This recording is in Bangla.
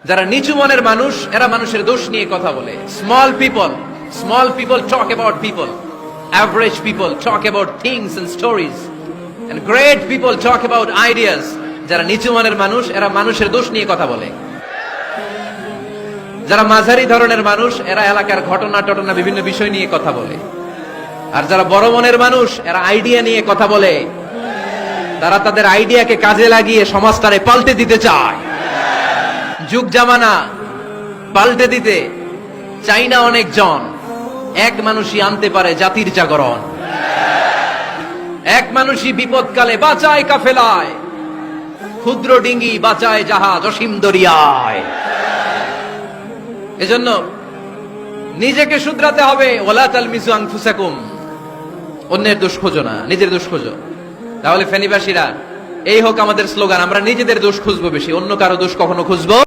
যারা নিচু মনের মানুষ এরা মানুষের দোষ নিয়ে কথা বলে। Small people talk about people, average people talk about things and stories, and great people talk about ideas. যারা নিচু মনের মানুষ এরা মানুষের দোষ নিয়ে কথা বলে। যারা মাঝারি ধরনের মানুষ এরা এলাকার ঘটনা বিভিন্ন বিষয় নিয়ে কথা বলে। আর যারা বড় মনের মানুষ এরা আইডিয়া নিয়ে কথা বলে। তারা তাদের আইডিয়াকে কাজে লাগিয়ে সমাজটারে পাল্টে দিতে চায়। যুগ জামানা পাল্টে দিতে চাই না অনেকজন, এক মানুষই আনতে পারে জাতির জাগরণ। এক মানুষই বিপদকালে বাঁচায় কাফেলায়, ক্ষুদ্র ডিঙ্গি বাঁচায় জাহাজ অসীম দরিয়ায়। এজন্য নিজেকে শুধরাতে হবে। ওয়ালা তালমিজু আনফুসাকুম, অন্যের দোষ খোঁজো না, নিজের দোষ খোঁজো। তাহলে ফেনীবাসীরা, এই হোক আমাদের স্লোগান, আমরা নিজেদের দোষ খুঁজবো বেশি, অন্য কারো দোষ কখনো খুঁজবো